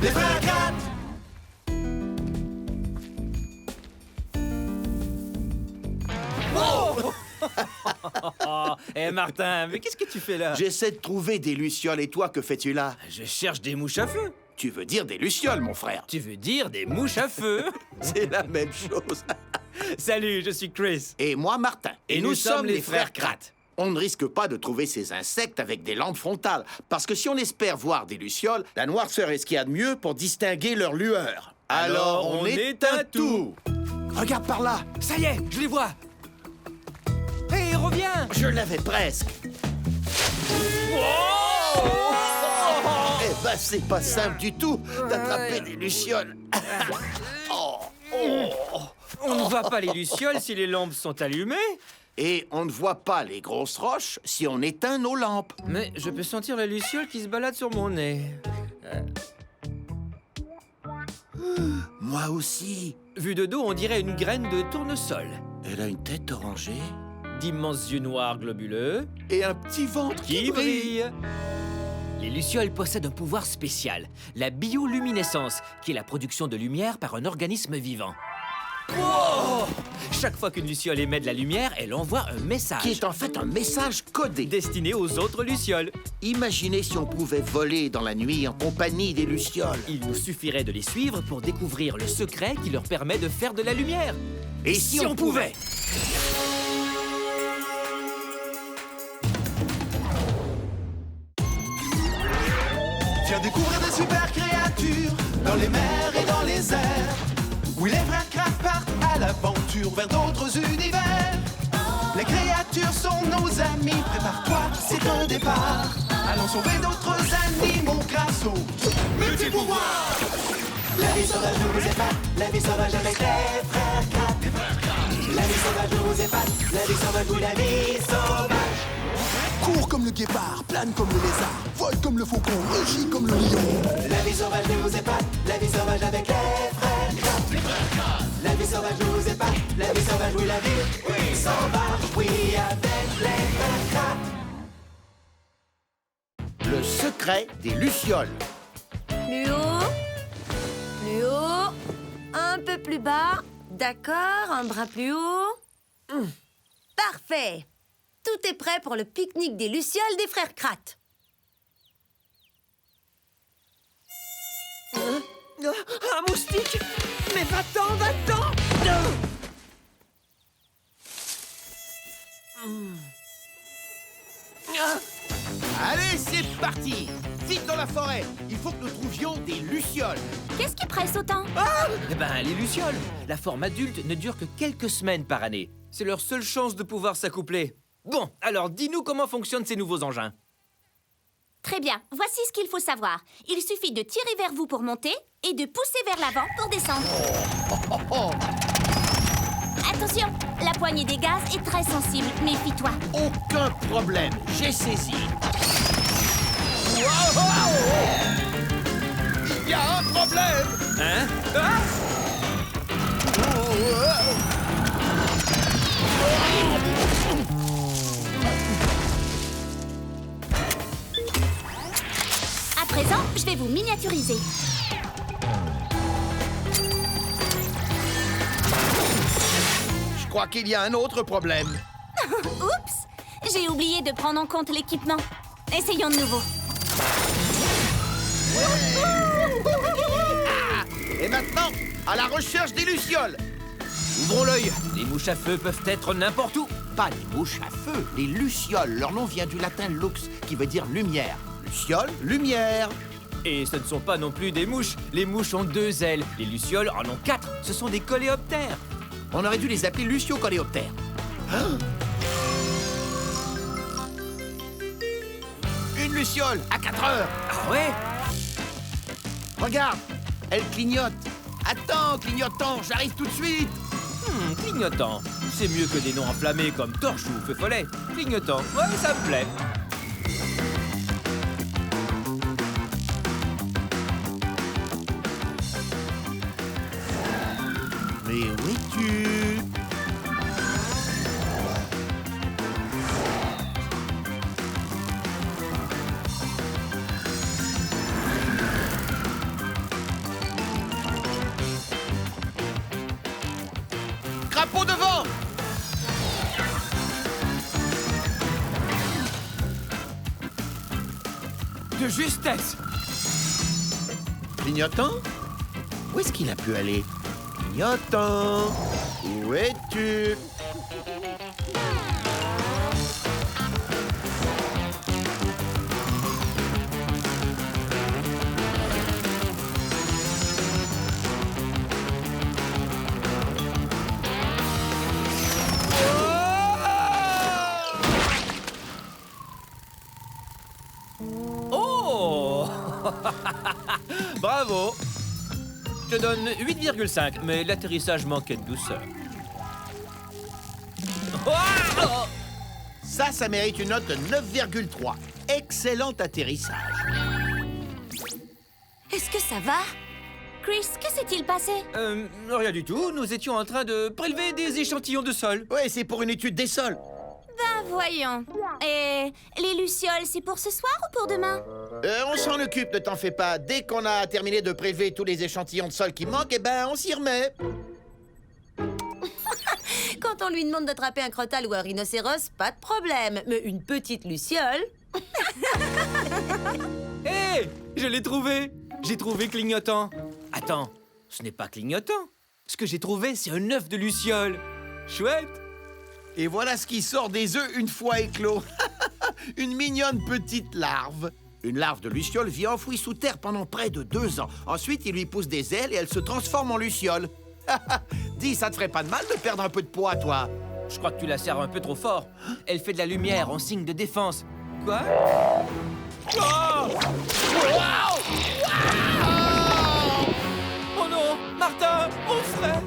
Les frères Gratte. Oh, Martin, mais qu'est-ce que tu fais là? J'essaie de trouver des lucioles et toi, que fais-tu là? Je cherche des mouches à feu. Tu veux dire des lucioles, mon frère? Tu veux dire des mouches à feu? C'est la même chose. Salut, je suis Chris. Et moi, Martin. Et nous sommes les frères Gratte. On ne risque pas de trouver ces insectes avec des lampes frontales, parce que si on espère voir des lucioles, la noirceur est ce qu'il y a de mieux pour distinguer leur lueur. Alors on éteint tout. Regarde par là. Ça y est, je les vois. Hé, reviens. Je l'avais presque. Eh ben, c'est pas simple du tout d'attraper des lucioles. On ne voit pas les lucioles si les lampes sont allumées. Et on ne voit pas les grosses roches si on éteint nos lampes. Mais je peux sentir la luciole qui se balade sur mon nez. Moi aussi. Vu de dos, on dirait une graine de tournesol. Elle a une tête orangée D'immenses yeux noirs globuleux et un petit ventre qui brille. Les lucioles possèdent un pouvoir spécial, la bioluminescence, qui est la production de lumière par un organisme vivant. Wow! Chaque fois qu'une luciole émet de la lumière, elle envoie un message. Qui est en fait un message codé. Destiné aux autres lucioles. Imaginez si on pouvait voler dans la nuit en compagnie des lucioles. Il nous suffirait de les suivre pour découvrir le secret qui leur permet de faire de la lumière. Et si on pouvait? Viens découvrir des super créatures dans les mers et dans les airs. Oui, les frères Gratte partent à l'aventure vers d'autres univers. Les créatures sont nos amis, prépare-toi, c'est un départ. Allons sauver d'autres animaux grâce aux multi-pouvoirs. La vie sauvage nous épate, la vie sauvage avec les frères Gratte. La vie sauvage nous épate, la vie sauvage, oui, la vie sauvage. Cours comme le guépard, plane comme le lézard, vole comme le faucon, rugit comme le lion. La vie sauvage nous épate, la vie sauvage avec les frères Gratte. La vie sauvage nous épate, la vie sauvage, oui, la vie sauvage, oui, avec les frères Gratte. Le secret des lucioles. Plus haut. Plus haut. Un peu plus bas. D'accord, un bras plus haut. Parfait. Tout est prêt pour le pique-nique des lucioles des frères Gratte. Un moustique! Mais va-t'en, va-t'en! Allez, c'est parti! Vite dans la forêt! Il faut que nous trouvions des lucioles. Qu'est-ce qui presse autant? Eh ben, les lucioles! La forme adulte ne dure que quelques semaines par année. C'est leur seule chance de pouvoir s'accoupler. Bon, alors dis-nous comment fonctionnent ces nouveaux engins. Très bien, voici ce qu'il faut savoir. Il suffit de tirer vers vous pour monter et de pousser vers l'avant pour descendre. Attention, la poignée des gaz est très sensible, méfie-toi. Aucun problème, j'ai saisi. Il y a un problème! Hein? Ah! À présent, je vais vous miniaturiser. Je crois qu'il y a un autre problème. Oups! J'ai oublié de prendre en compte l'équipement. Essayons de nouveau. Et maintenant, à la recherche des lucioles. Ouvrons l'œil. Les mouches à feu peuvent être n'importe où. Pas les mouches à feu, les lucioles. Leur nom vient du latin lux, qui veut dire lumière. Luciole, lumière. Et ce ne sont pas non plus des mouches. Les mouches ont 2 ailes. Les lucioles en ont 4. Ce sont des coléoptères. On aurait dû les appeler luciocoléoptères. Une luciole à 4 heures. Ah ouais? Regarde, elle clignote. Attends, clignotant, j'arrive tout de suite. Clignotant. C'est mieux que des noms enflammés comme torche ou feu follet. Clignotant. Ouais, ça me plaît. Mais où es-tu? justesse! Clignotant? Où est-ce qu'il a pu aller? Clignotant! Où es-tu? Oh! Bravo! Je te donne 8,5, mais l'atterrissage manquait de douceur. Oh! Ça mérite une note de 9,3. Excellent atterrissage. Est-ce que ça va? Chris, que s'est-il passé? Rien du tout. Nous étions en train de prélever des échantillons de sol. Ouais, c'est pour une étude des sols. Ben voyons. Et les lucioles, c'est pour ce soir ou pour demain? On s'en occupe, ne t'en fais pas. Dès qu'on a terminé de prélever tous les échantillons de sol qui manquent, eh ben, on s'y remet. Quand on lui demande d'attraper un crotale ou un rhinocéros, pas de problème. Mais une petite luciole... Hé! Je l'ai trouvé! J'ai trouvé Clignotant. Attends, ce n'est pas Clignotant. Ce que j'ai trouvé, c'est un œuf de luciole. Chouette! Et voilà ce qui sort des œufs une fois éclos. Une mignonne petite larve. Une larve de luciole vit enfouie sous terre pendant près de 2 ans. Ensuite, il lui pousse des ailes et elle se transforme en luciole. Dis, ça te ferait pas de mal de perdre un peu de poids, toi? Je crois que tu la serres un peu trop fort. Elle fait de la lumière en signe de défense. Quoi? Oh! Wow! Oh non! Martin! Mon frère!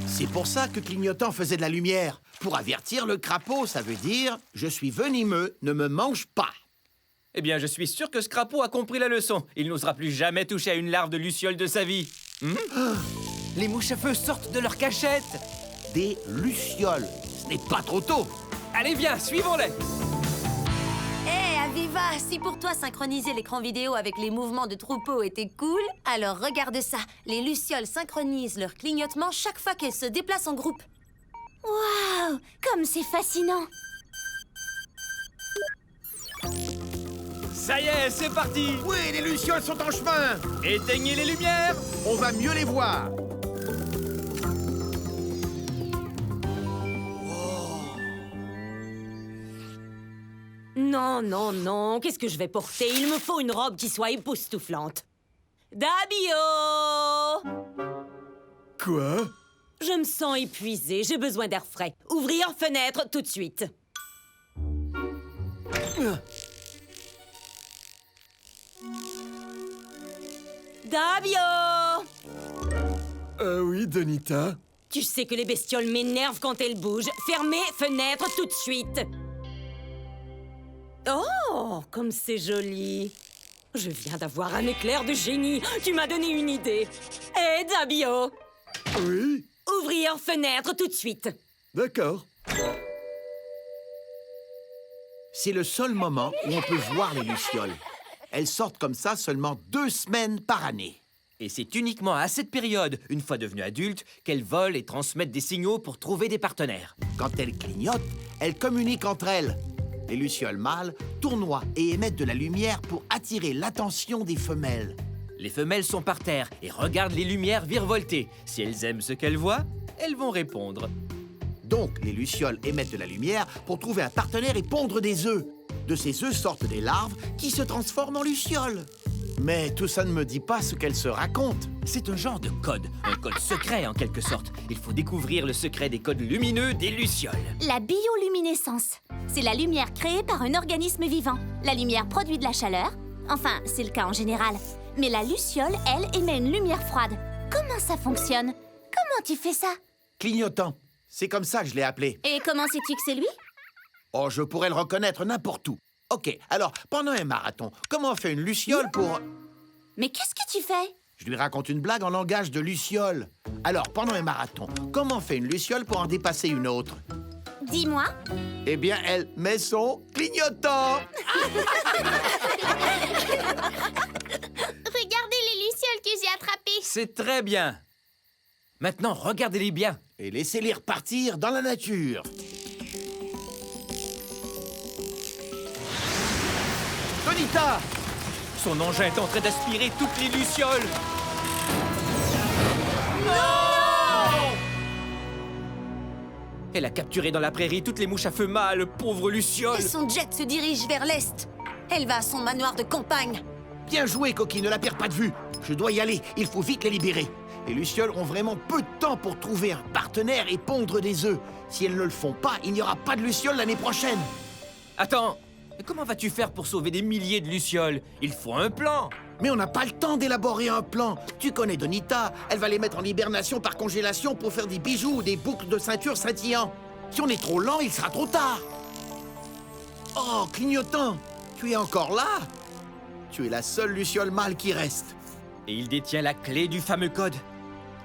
C'est pour ça que Clignotant faisait de la lumière. Pour avertir le crapaud, ça veut dire « Je suis venimeux, ne me mange pas ». Eh bien, je suis sûr que ce crapaud a compris la leçon. Il n'osera plus jamais toucher à une larve de luciole de sa vie. Les mouches à feu sortent de leur cachette. Des lucioles. Ce n'est pas trop tôt. Allez, viens, suivons-les. Hé, Aviva, si pour toi synchroniser l'écran vidéo avec les mouvements de troupeau était cool, alors regarde ça. Les lucioles synchronisent leur clignotement chaque fois qu'elles se déplacent en groupe. Waouh! Comme c'est fascinant! Ça y est, c'est parti. Oui, les lucioles sont en chemin. Éteignez les lumières. On va mieux les voir. Non, non, non, qu'est-ce que je vais porter? Il me faut une robe qui soit époustouflante. Dabio! Quoi? Je me sens épuisée, j'ai besoin d'air frais. Ouvrir fenêtre tout de suite. Dabio! Oui, Donita. Tu sais que les bestioles m'énervent quand elles bougent. Fermez fenêtre tout de suite. Oh, comme c'est joli. Je viens d'avoir un éclair de génie. Tu m'as donné une idée. Hé, Dabio! Oui, Ouvrir fenêtre tout de suite. d'accord. C'est le seul moment où on peut voir les lucioles. Elles sortent comme ça seulement 2 semaines par année. Et c'est uniquement à cette période, une fois devenues adultes, qu'elles volent et transmettent des signaux pour trouver des partenaires. Quand elles clignotent, elles communiquent entre elles. Les lucioles mâles tournoient et émettent de la lumière pour attirer l'attention des femelles. Les femelles sont par terre et regardent les lumières virevolter. Si elles aiment ce qu'elles voient, elles vont répondre. Donc, les lucioles émettent de la lumière pour trouver un partenaire et pondre des œufs. De ces œufs sortent des larves qui se transforment en lucioles. Mais tout ça ne me dit pas ce qu'elles se racontent. C'est un genre de code, un code secret en quelque sorte. Il faut découvrir le secret des codes lumineux des lucioles. La bioluminescence. C'est la lumière créée par un organisme vivant. La lumière produit de la chaleur. Enfin, c'est le cas en général. Mais la luciole, elle, émet une lumière froide. Comment ça fonctionne? Comment tu fais ça? Clignotant. C'est comme ça que je l'ai appelé. Et comment sais-tu que c'est lui? Oh, je pourrais le reconnaître n'importe où. Ok, alors, pendant un marathon, comment on fait une luciole pour... Mais qu'est-ce que tu fais? Je lui raconte une blague en langage de luciole. Alors, pendant un marathon, comment on fait une luciole pour en dépasser une autre? Dis-moi. Eh bien, elle met son clignotant. Regardez les lucioles que j'ai attrapées. C'est très bien. Maintenant, regardez-les bien. Et laissez-les repartir dans la nature. Donita! Son engin est en train d'aspirer toutes les lucioles. Elle a capturé dans la prairie toutes les mouches à feu mâle, pauvre luciole. Et son jet se dirige vers l'est. Elle va à son manoir de campagne. Bien joué, Coquille, ne la perds pas de vue. Je dois y aller, il faut vite les libérer. Les lucioles ont vraiment peu de temps pour trouver un partenaire et pondre des œufs. Si elles ne le font pas, il n'y aura pas de lucioles l'année prochaine. Attends, mais comment vas-tu faire pour sauver des milliers de lucioles? Il faut un plan. Mais on n'a pas le temps d'élaborer un plan. Tu connais Donita, elle va les mettre en hibernation par congélation pour faire des bijoux ou des boucles de ceinture scintillants. Si on est trop lent, il sera trop tard. Oh, clignotant, tu es encore là? Tu es la seule luciole mâle qui reste. Et il détient la clé du fameux code.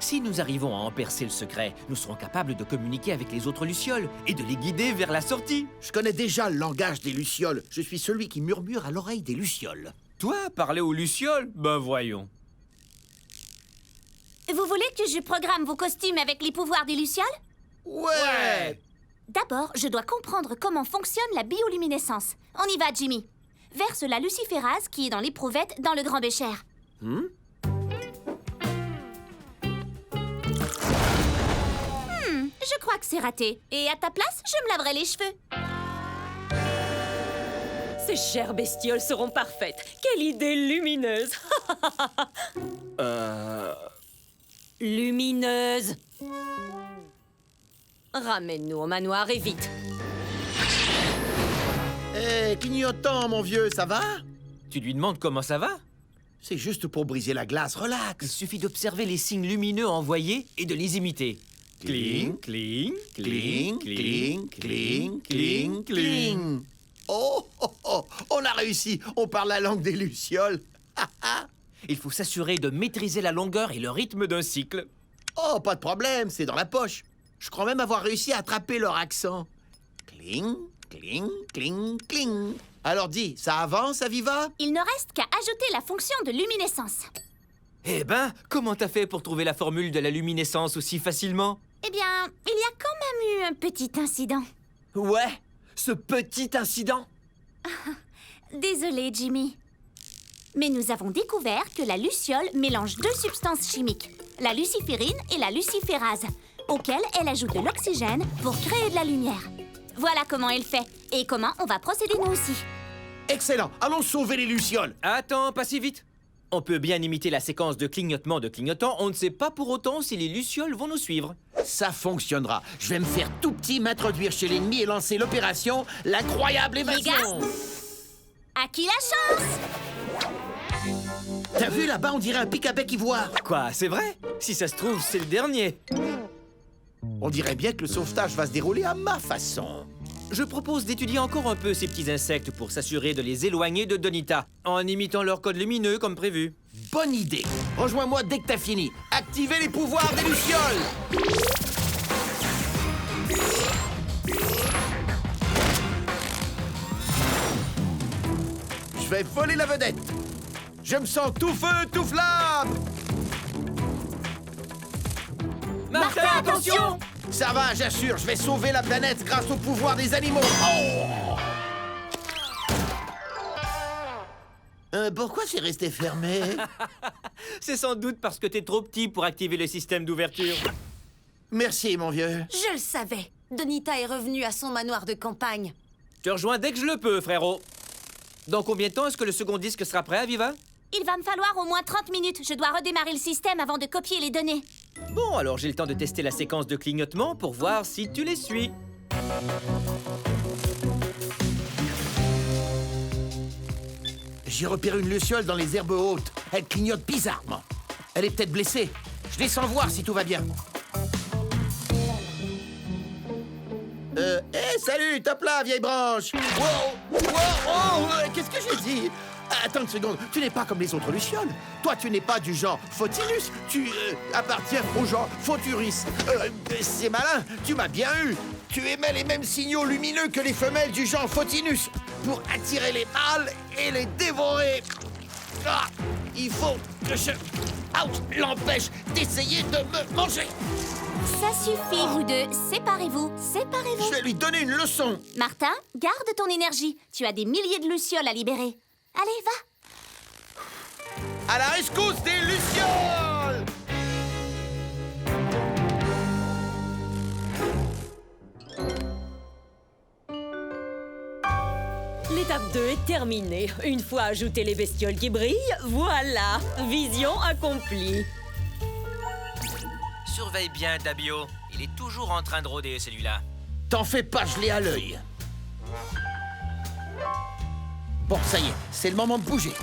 Si nous arrivons à en percer le secret, nous serons capables de communiquer avec les autres lucioles et de les guider vers la sortie. Je connais déjà le langage des lucioles. Je suis celui qui murmure à l'oreille des lucioles. Toi, parler aux lucioles? Ben voyons. Vous voulez que je programme vos costumes avec les pouvoirs des lucioles? Ouais! D'abord, je dois comprendre comment fonctionne la bioluminescence. On y va, Jimmy. Verse la luciférase qui est dans l'éprouvette dans le grand bécher. Je crois que c'est raté. Et à ta place, je me laverai les cheveux. Ces chères bestioles seront parfaites. Quelle idée lumineuse. Lumineuse. Ramène-nous au manoir et vite. Hé, clignotant, mon vieux, ça va? Tu lui demandes comment ça va? C'est juste pour briser la glace, Il relax. suffit d'observer les signes lumineux envoyés et de les imiter. Cling, cling, Cling, cling, cling, cling, cling. Oh, oh, oh, on a réussi. On parle la langue des lucioles. Il faut s'assurer de maîtriser la longueur et le rythme d'un cycle. Oh, pas de problème, c'est dans la poche. Je crois même avoir réussi à attraper leur accent. Cling, cling, cling, cling. Alors dis, ça avance, Aviva? Il ne reste qu'à ajouter la fonction de luminescence. Eh ben, comment t'as fait pour trouver la formule de la luminescence aussi facilement? Eh bien, il y a quand même eu un petit incident. Ouais, ce petit incident. Désolée, Jimmy. Mais nous avons découvert que la luciole mélange deux substances chimiques, la luciférine et la luciférase, auxquelles elle ajoute de l'oxygène pour créer de la lumière. Voilà comment elle fait et comment on va procéder nous aussi. Excellent, allons sauver les lucioles. Attends, pas si vite. On peut bien imiter la séquence de clignotement de clignotant, on ne sait pas pour autant si les lucioles vont nous suivre. Ça fonctionnera. Je vais me faire tout petit, m'introduire chez l'ennemi et lancer l'opération L'incroyable évasion. À qui la chance? T'as vu là-bas, on dirait un pic à bec ivoire. Quoi, c'est vrai? Si ça se trouve, c'est le dernier. On dirait bien que le sauvetage va se dérouler à ma façon. Je propose d'étudier encore un peu ces petits insectes pour s'assurer de les éloigner de Donita, en imitant leur code lumineux comme prévu. Bonne idée. Rejoins-moi dès que t'as fini. Activez les pouvoirs des lucioles. Je vais voler la vedette. Je me sens tout feu, tout flamme. Martin, attention! Ça va, j'assure, je vais sauver la planète grâce au pouvoir des animaux. Oh! Pourquoi c'est resté fermé? C'est sans doute parce que t'es trop petit pour activer le système d'ouverture. Merci, mon vieux. Je le savais. Donita est revenue à son manoir de campagne. Je te rejoins dès que je le peux, frérot. Dans combien de temps est-ce que le second disque sera prêt, Aviva? Il va me falloir au moins 30 minutes. Je dois redémarrer le système avant de copier les données. Bon, alors j'ai le temps de tester la séquence de clignotement pour voir si tu les suis. J'ai repéré une luciole dans les herbes hautes. Elle clignote bizarrement. Elle est peut-être blessée. Je descends voir si tout va bien. Salut, top là, vieille branche. Wow, qu'est-ce que j'ai dit? Attends une seconde, tu n'es pas comme les autres lucioles. Toi, tu n'es pas du genre Photinus. Tu appartiens au genre Photuris. C'est malin, tu m'as bien eu. Tu émets les mêmes signaux lumineux que les femelles du genre Photinus pour attirer les mâles et les dévorer. Ah, il faut que je l'empêche d'essayer de me manger. Ça suffit, vous deux. Séparez-vous. Séparez-vous. Je vais lui donner une leçon. Martin, garde ton énergie. Tu as des milliers de lucioles à libérer. Allez, va. À la rescousse des lucioles! L'étape 2 est terminée. Une fois ajouté les bestioles qui brillent, voilà, vision accomplie. Surveille bien, Dabio. Il est toujours en train de rôder, celui-là. T'en fais pas, je l'ai à l'œil. Bon, ça y est, c'est le moment de bouger.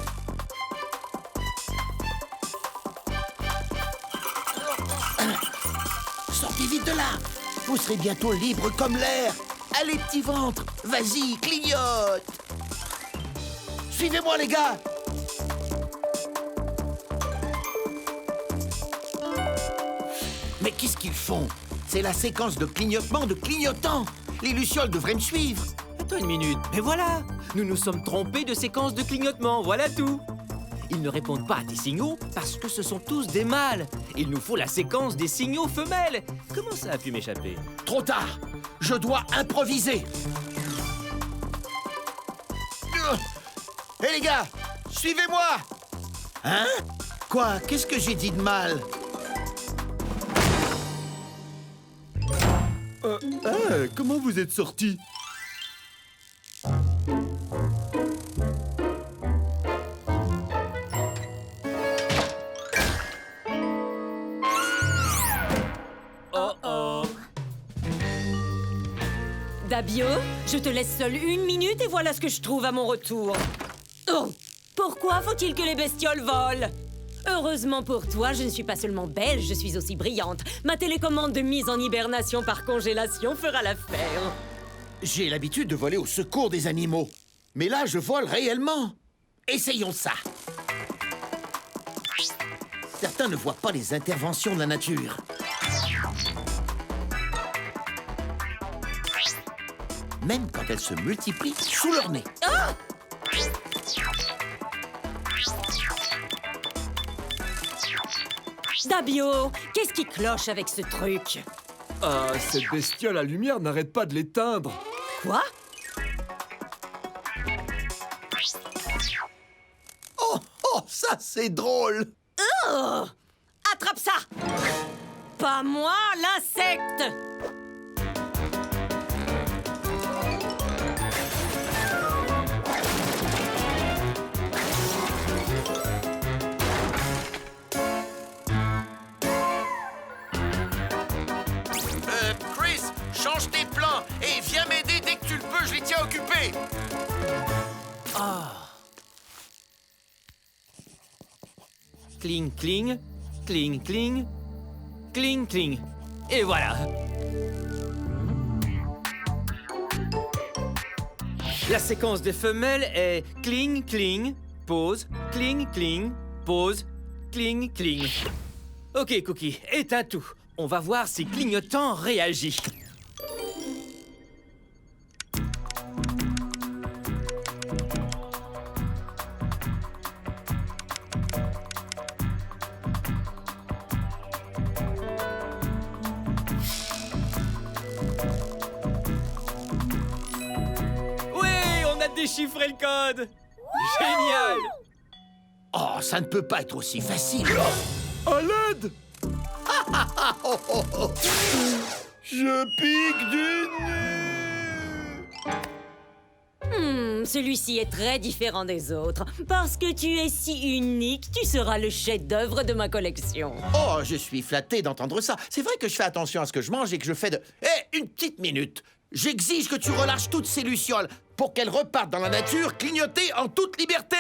Sortez vite de là. Vous serez bientôt libre comme l'air. Allez, petit ventre, vas-y, clignote. Suivez-moi, les gars. Mais qu'est-ce qu'ils font? C'est la séquence de clignotement de clignotants. Les lucioles devraient me suivre. Attends une minute. Mais voilà! Nous nous sommes trompés de séquence de clignotement, voilà tout. Ils ne répondent pas à tes signaux parce que ce sont tous des mâles. Il nous faut la séquence des signaux femelles. Comment ça a pu m'échapper? Trop tard. Je dois improviser. Hé les gars, suivez-moi. Hein? Quoi? Qu'est-ce que j'ai dit de mal? Comment vous êtes sortis? Dabio, je te laisse seul 1 minute et voilà ce que je trouve à mon retour. Oh, pourquoi faut-il que les bestioles volent? Heureusement pour toi, je ne suis pas seulement belle, je suis aussi brillante. Ma télécommande de mise en hibernation par congélation fera l'affaire. J'ai l'habitude de voler au secours des animaux. Mais là, je vole réellement. Essayons ça. Certains ne voient pas les interventions de la nature. Même quand elles se multiplient sous leur nez. Ah! Dabio, qu'est-ce qui cloche avec ce truc? Ah, cette bestiole à lumière n'arrête pas de l'éteindre. Quoi? Oh, ça, c'est drôle. Oh! Attrape ça! Pas moi, l'insecte! Chris, change tes plans et viens m'aider dès que tu le peux, je les tiens occupés. Cling, cling, cling, cling, cling, cling. Et voilà. La séquence des femelles est cling, cling, pause, cling, cling, pause, cling, cling. Ok, Cookie, éteins tout. On va voir si clignotant réagit. Oui, on a déchiffré le code. Génial. Oh, ça ne peut pas être aussi facile. À l'aide! Je pique du nez! Celui-ci est très différent des autres. Parce que tu es si unique, tu seras le chef-d'œuvre de ma collection. Oh, je suis flatté d'entendre ça. C'est vrai que je fais attention à ce que je mange et que je fais de... Hé, une petite minute. J'exige que tu relâches toutes ces lucioles pour qu'elles repartent dans la nature, clignoter en toute liberté.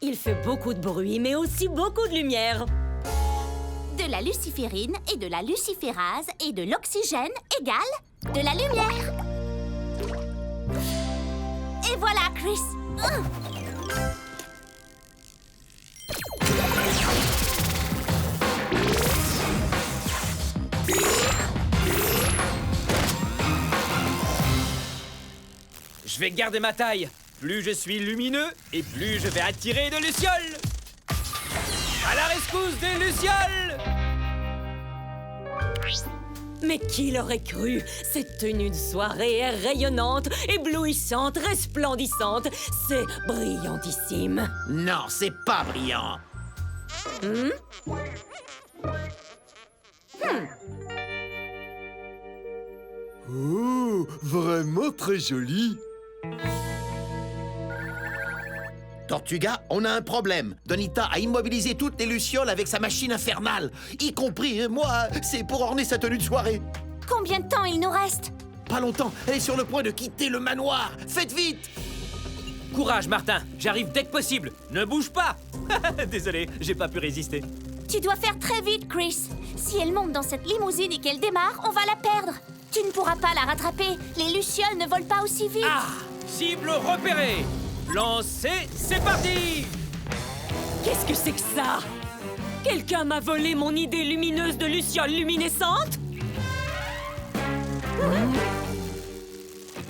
Il fait beaucoup de bruit, mais aussi beaucoup de lumière. De la luciférine et de la luciférase et de l'oxygène égale de la lumière. Et voilà, Chris. Je vais garder ma taille. Plus je suis lumineux et plus je vais attirer de lucioles. À la rescousse des lucioles! Mais qui l'aurait cru? C'est une soirée rayonnante, éblouissante, resplendissante. C'est brillantissime. Non, c'est pas brillant. Oh, vraiment très joli. Tortuga, on a un problème. Donita a immobilisé toutes les lucioles avec sa machine infernale. Y compris moi, c'est pour orner sa tenue de soirée. Combien de temps il nous reste? Pas longtemps, elle est sur le point de quitter le manoir. Faites vite! Courage, Martin. J'arrive dès que possible. Ne bouge pas. Désolé, j'ai pas pu résister. Tu dois faire très vite, Chris. Si elle monte dans cette limousine et qu'elle démarre, on va la perdre. Tu ne pourras pas la rattraper. Les lucioles ne volent pas aussi vite. Ah! Cible repérée. Lancé, c'est parti! Qu'est-ce que c'est que ça? Quelqu'un m'a volé mon idée lumineuse de luciole luminescente?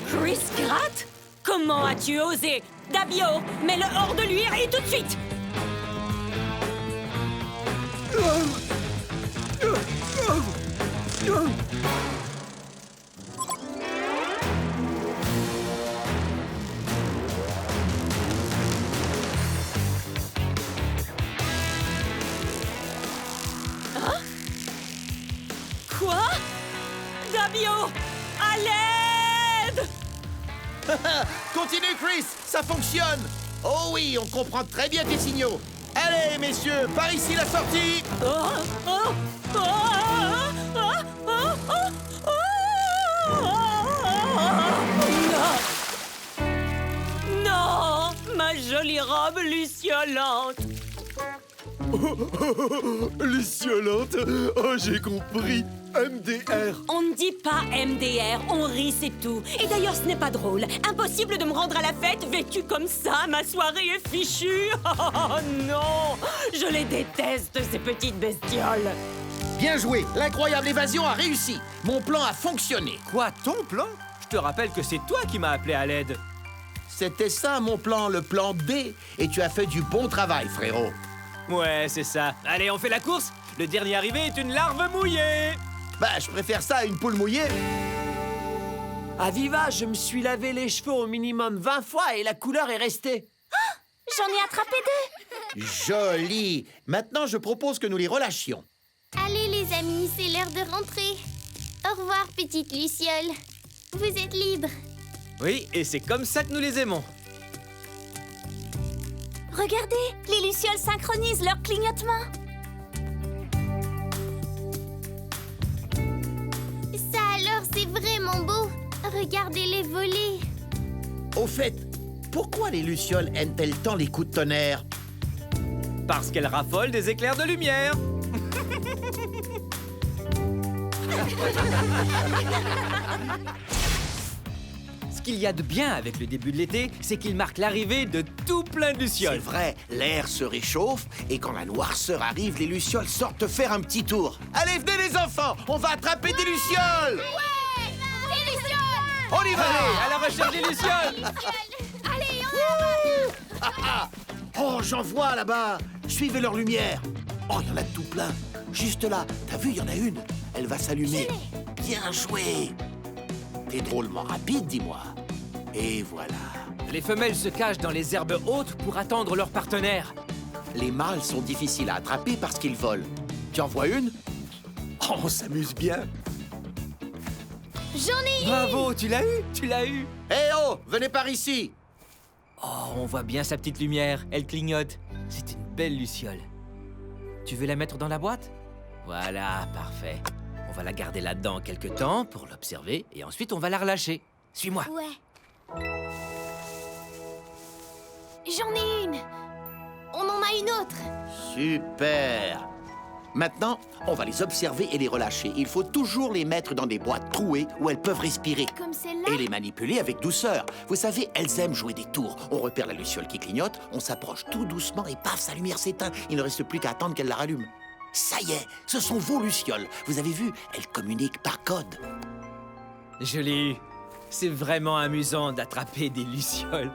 Chris Pratt? Comment as-tu osé? Dabio, mets-le hors de lui et tout de suite! Quoi? Dabio! À l'aide! Continue, Chris, ça fonctionne. Oh oui, on comprend très bien tes signaux. Allez, messieurs, par ici la sortie. Non, ma jolie robe luciolante. Luciolante. Oh, j'ai compris. MDR. On ne dit pas MDR, on rit, c'est tout. Et d'ailleurs, ce n'est pas drôle. Impossible de me rendre à la fête vêtue comme ça. Ma soirée est fichue. Oh non, je les déteste, ces petites bestioles. Bien joué, l'incroyable évasion a réussi. Mon plan a fonctionné. Quoi, ton plan? Je te rappelle que c'est toi qui m'as appelé à l'aide. C'était ça, mon plan, le plan D. Et tu as fait du bon travail, frérot. Ouais, c'est ça. Allez, on fait la course. Le dernier arrivé est une larve mouillée. Bah, je préfère ça à une poule mouillée. Aviva, je me suis lavé les cheveux au minimum 20 fois et la couleur est restée. J'en ai attrapé 2. Joli. Maintenant, je propose que nous les relâchions. Allez les amis, c'est l'heure de rentrer. Au revoir petite luciole. Vous êtes libres. Oui, et c'est comme ça que nous les aimons. Regardez, les lucioles synchronisent leur clignotement. Ça alors, c'est vraiment beau. Regardez-les voler. Au fait, pourquoi les lucioles aiment-elles tant les coups de tonnerre? Parce qu'elles raffolent des éclairs de lumière. Ce qu'il y a de bien avec le début de l'été, c'est qu'il marque l'arrivée de tout plein de C'est lucioles. vrai, l'air se réchauffe et quand la noirceur arrive, les lucioles sortent faire un petit tour. Allez, venez les enfants, on va attraper des lucioles. Ouais, les lucioles. On y va. Allez, à la recherche des lucioles. Allez, on Oh, j'en vois là-bas. Suivez leur lumière. Oh, il y en a tout plein. Juste là, t'as vu, il y en a une. Elle va s'allumer. Bien joué. T'es drôlement rapide, dis-moi. Et voilà. Les femelles se cachent dans les herbes hautes pour attendre leur partenaire. Les mâles sont difficiles à attraper parce qu'ils volent. Tu en vois une? Oh, on s'amuse bien. J'en ai eu. Bravo, tu l'as eu, tu l'as eu. Eh oh, venez par ici. Oh, on voit bien sa petite lumière, elle clignote. C'est une belle luciole. Tu veux la mettre dans la boîte? Voilà, parfait. On va la garder là-dedans quelques temps pour l'observer et ensuite on va la relâcher. Suis-moi. Ouais. J'en ai une. On en a une autre. Super. Maintenant, on va les observer et les relâcher. Il faut toujours les mettre dans des boîtes trouées où elles peuvent respirer. Comme celle-là. Et les manipuler avec douceur. Vous savez, elles aiment jouer des tours. On repère la luciole qui clignote, on s'approche tout doucement et paf, sa lumière s'éteint. Il ne reste plus qu'à attendre qu'elle la rallume. Ça y est, ce sont vos lucioles. Vous avez vu, elles communiquent par code. Joli. C'est vraiment amusant d'attraper des lucioles.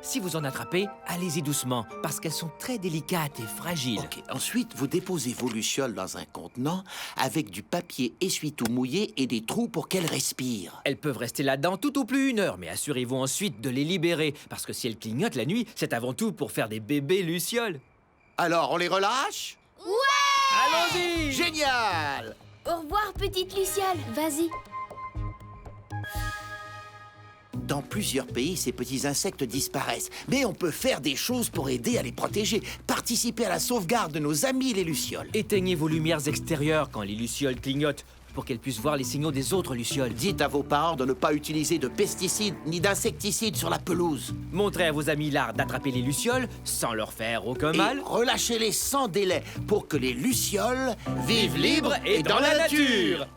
Si vous en attrapez, allez-y doucement, parce qu'elles sont très délicates et fragiles. Ok, ensuite, vous déposez vos lucioles dans un contenant avec du papier essuie-tout mouillé et des trous pour qu'elles respirent. Elles peuvent rester là-dedans tout au plus 1 heure, mais assurez-vous ensuite de les libérer, parce que si elles clignotent la nuit, c'est avant tout pour faire des bébés lucioles. Alors, on les relâche? Allons-y! Génial! Au revoir, petite luciole. Vas-y. Dans plusieurs pays, ces petits insectes disparaissent. Mais on peut faire des choses pour aider à les protéger. Participer à la sauvegarde de nos amis les lucioles. Éteignez vos lumières extérieures quand les lucioles clignotent, pour qu'elles puissent voir les signaux des autres lucioles. Dites à vos parents de ne pas utiliser de pesticides ni d'insecticides sur la pelouse. Montrez à vos amis l'art d'attraper les lucioles sans leur faire aucun Et mal. relâchez-les sans délai pour que les lucioles vivent libres et dans la nature.